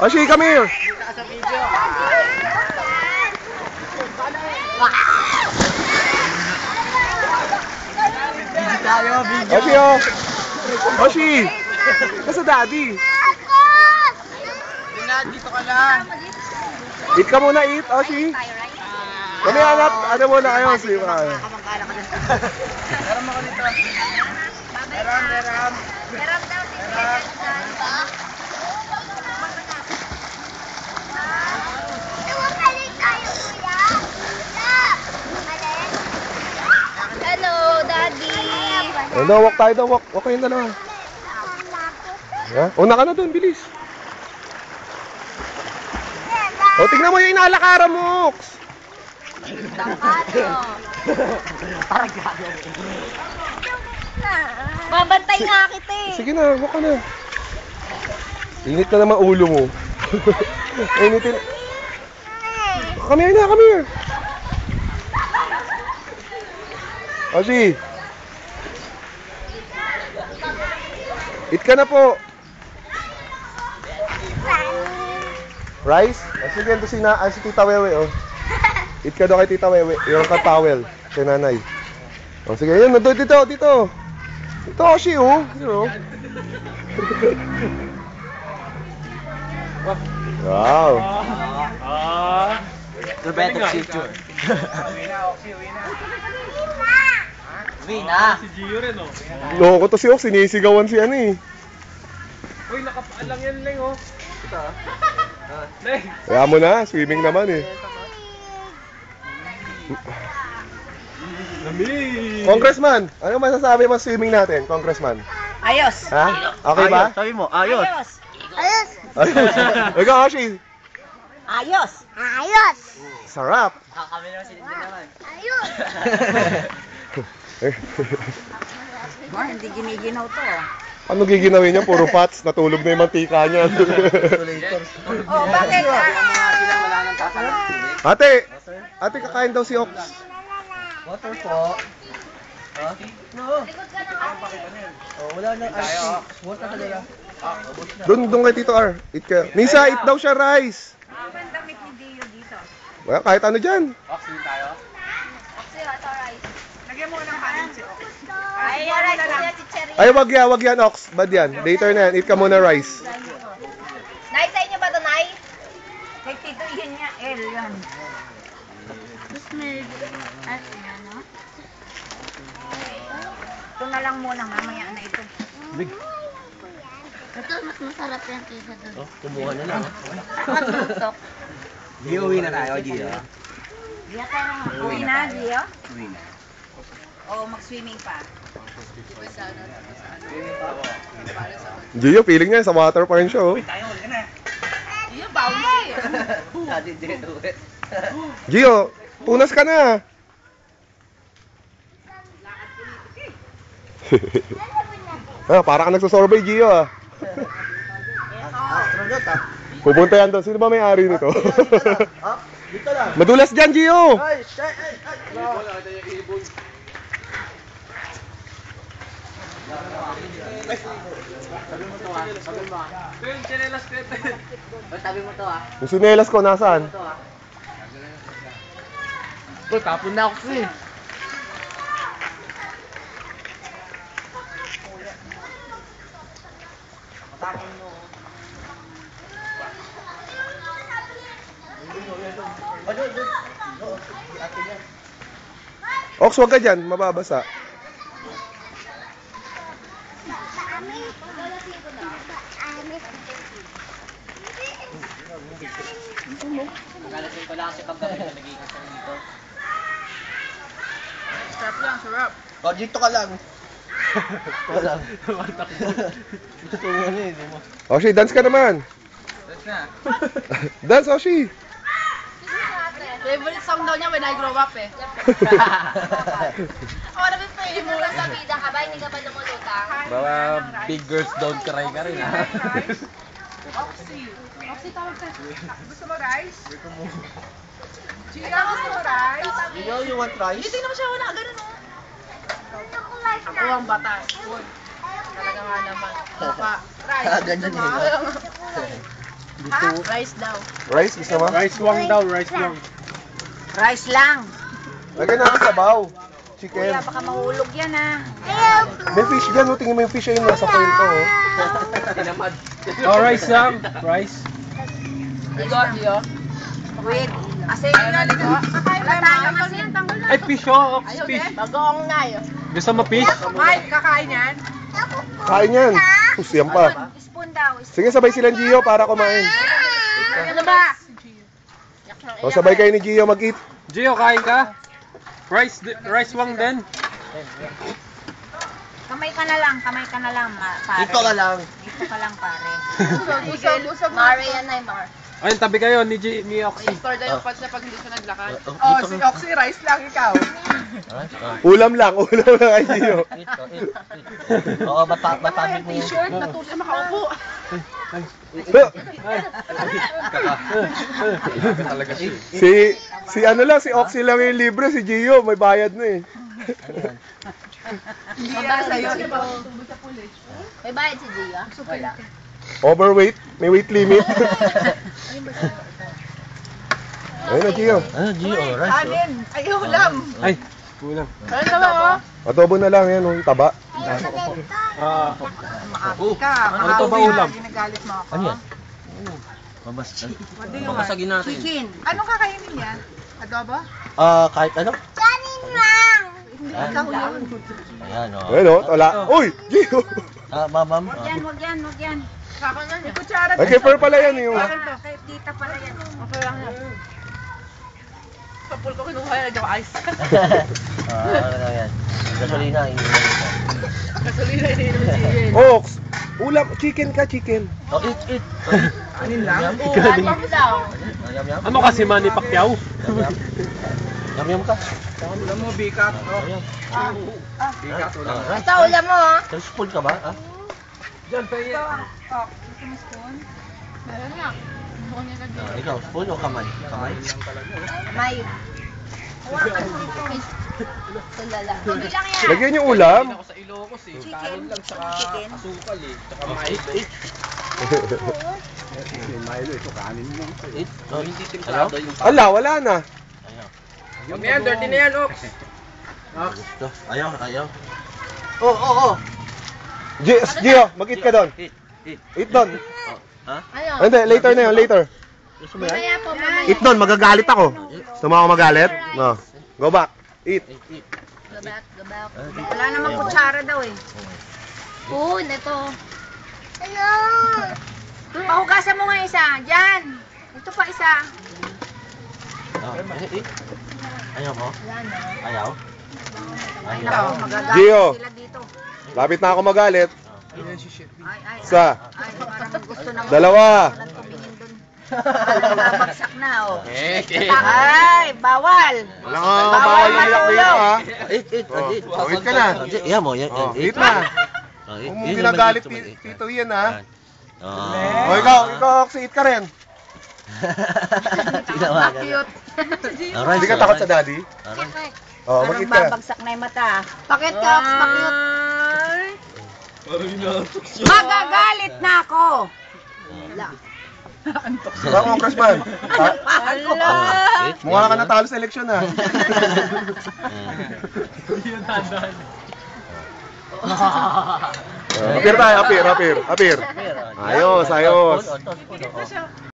Oshi, come here. Oshi, oh. Oshi. Nasa daddy. Dito ka lang. Eat ka muna, eat, Oshi. Kami hanap, ano muna kayo? Meron ako nito. Meron. Meron daw si Hello, Daddy. Ano, walk tayo daw, walk. Walk kayong dalawa. Una ka na doon, bilis. O, tignan mo yung inalakaran mo, Ox. Babantay nga kita eh. Sige na, walk ka na. Init na naman ulo mo. Initin. Come here na, come here. Oshi. Eat ka na po. Rice? Sige, ito si Tita Wewe, oh. Eat ka daw kay Tita Wewe. Yung ka towel kay nanay. Oh, sige, yun. Dito. Ito, Oshi, oh. Wow. The better future. Uwi na. Si Gio rin, oh. Loko to si Ox, sinisigawan si ano eh. Uy, nakapaan lang yan, Leng, oh. Ito, Leng. Kaya mo na, swimming naman eh. Lamig. Congressman, ano masasabi mo sa swimming natin, Congressman? Ayos. Ha? Okay ba? Sabi mo, ayos. Ayos. Ayos. Ikaw, Oshi. Ayos. Ayos. Sarap. Kami naman sinindi naman. Ayos. Mar, hindi giniginaw to. Ano giginawin niya? Puro pats, natulog na yung mantika niya. Oh, bakit? Ate, kakain daw si Ox. Water po. Ha? No. Wala na. Water ka nila. Doon kay Tito R. Eat ka. Nisa, eat daw siya rice. Ang damit ni Dio dito. Well, kahit ano dyan. Oxygen tayo. Oxy, hot rice. Lagyan mo ng kanin si Ox. Ay, rice niya si Cherry. Ay, wag yan, Ox. Bad yan. Later na yan. Eat ka muna rice. Nay, sa inyo ba ito, Nay? Kay Tito, yun niya. L, yan. Ano? Ito na lang muna, mamaya na ito. Ito, mas masarap yan kaysa doon. Kumuha na lang. Nakatutok. Gio, uwi na tayo, Gio. Uwi na, Dio? Uwi na. O, mag-swimming pa. Gio, feeling niya sa water pa rin siya, oh. Dio, bouncy. Dati din, uwi. Gio, punas ka na. Para ka nagsasorbay, Gio, ah. Astronaut, ah. Pupunta yan doon. Sino ba may-ari nito? Dito lang. Madulas dyan, Gio! Ay. Yung chinelas ko ito. Sabi mo to, ah. Yung sinelas ko, nasaan? Bro, tapon na ako kasi. Ox, wag ka dyan. Mababasa. Nagalasin ko lang kasi pag gabi na nagiging sa dito. Sarap lang, sarap. Oh, dito ka lang. Dito lang. Ito mo na eh. Oshi, dance ka naman. That's na. Dance, Oshi. Favorite song daw niya when I grow up eh. Ako naman pa yung mula sa bida ka ba? Hindi ka ba lumulutang? Mga big girls don't cry ka rin, ha? Oxy. Oxy tawag ka. Gusto mo rice? Gina, gusto mo rice? You want rice? Hindi, tingnan mo siya. Wala. Ganun o. Ako ang batas. Talaga nga naman. Rice. Ganyan gusto mo? yun. Ha? Rice daw. Rice, gusto mo? Rice wang daw, rice wang. Rice lang. Lagyan natin sabaw. Chicken. Kuya, baka mahulog yan ah. May fish dyan, no? Tingin mo yung fish ayun nasa foil ko, oh. Tinamad. Oh, rice lang. Rice. Wait. Asin yun. Kakain ba tayong asin? Ay, fish oh. Ox fish. Bagoong na yun. Gusto mo fish? Mike, kakain yan? Kain yan. Sus, yan pa. Spoon daw. Sige, sabay silang Gio para kumain. Ano ba? O, sabay kayo ni Gio mag-eat. Gio, kain ka? Rice wang din. Kamay ka na lang, pare. Dito ka lang. Dito ka lang, pare. Busog. Mare yan ay Mar. Ayun, tabi kayo ni Oxy. Store daw yung pats na pag hindi siya naglakad. Oh, si Oxy, rice lang ikaw. Ulam lang kay Gio. Oo, matamig mo. T-shirt, natuloy makaupo. Talaga siya. Si ano lang, si Oxy lang yung libre, si Gio may bayad na eh. Hindi yan sa'yo. May bayad si Gia. Wala. Overweight, may weight limit. Ayun na Gio. Ano, Gio? Rice, oh. Kanin. Ay, ulam. Ay, kulang. Ano naman, oh? Adobo na lang yan, yung taba. Ah, Makakit ka. Ano to ba ulam? Ginagalit mo ako. Ano yan? Mabasag. What do you want? Babasagin natin. Chicken. Anong kakainin yan? Adobo? Kahit ano? Ikaw yun. Ayan, oh. Ayun o, wala. Uy, Gio. Ma'am. Wag yan. Saka na niya. Kutsara. Ay, kay Fer pala yan yung. Kay tita pala yan. Okay lang yan. Kapul ko kinuha yan. Nagawa ice. Ano lang yan? Gasolina, iniinom mo. Gasolina yun yung chicken. Ox, ulam, chicken ka, chicken. Oh, eat. Kanin lang? Yum, Ano daw? yum. ano kasi Manny Pacquiao? Yum ka. Alam mo, bikat. Ayan. Bikat, wala. Rice. Ito, ulam mo ha? Pero spoon ka ba? Diyan, tayo. Gusto mo spoon? Meron nga. Ano niya na Ikaw, spoon o kamay? Kamay? May. Hawakan mo ito. Tulala. Tuloy lang yan. Lagyan yung ulam. Ako sa Ilocos eh. Chicken. Kanin lang, tsaka Chicken. asukal eh. Tsaka Oh, Milo. eat. Milo, ito kanin mo. Eat. Oh, Hindi timplado yung Ala, wala na. Ayaw. Huwag na yan, dirty na yan, Ox. Ito. Ayaw. Oh. Gio, mag-eat ka doon. Eat. Eat doon. Ha? Ano? Hindi, later na yun, later. Gusto mo yan? Mamaya po, mamaya. Eat doon, magagalit ako. Gusto mo ako magalit? No. Go back. Eat. Eat. Gabak. Wala namang kutsara daw eh. Spoon, ito. Hello. Pahugasan mo nga isa. Diyan. Ito pa isa. Oh, eat. Ayaw mo? Ayaw? Ito, magagalit Gio. sila dito. Lapit na ako magalit. Ay. Isa, Ay, parang gusto naman. dalawa. Walang tumingin dun. Parang babagsak na, oh. Ay, bawal. Wala nga bawal yung iyak dito, ha? Eat. Oh, Eat. eat ka na. Yan mo, yan. Oh, Eat. eat na. Oh, eat. Huwag mong Yun yung ginagalit gusto mo, eat. Tito Ian, ha? Oh. O, ikaw, Oxy, eat ka rin. Tinawagan. Cute. Alright. Hindi ka takot sa daddy? Alright. Oh, Parang mag-eat ka. babagsak na yung mata. Bakit ka, pa-cute? Magagalit na ako. Wala. Mga congressman, Ala. Eat. mukha ka natalo sa eleksyon, ha? Apir tayo, apir. Ayos. Spoon, oh, spoon, oh.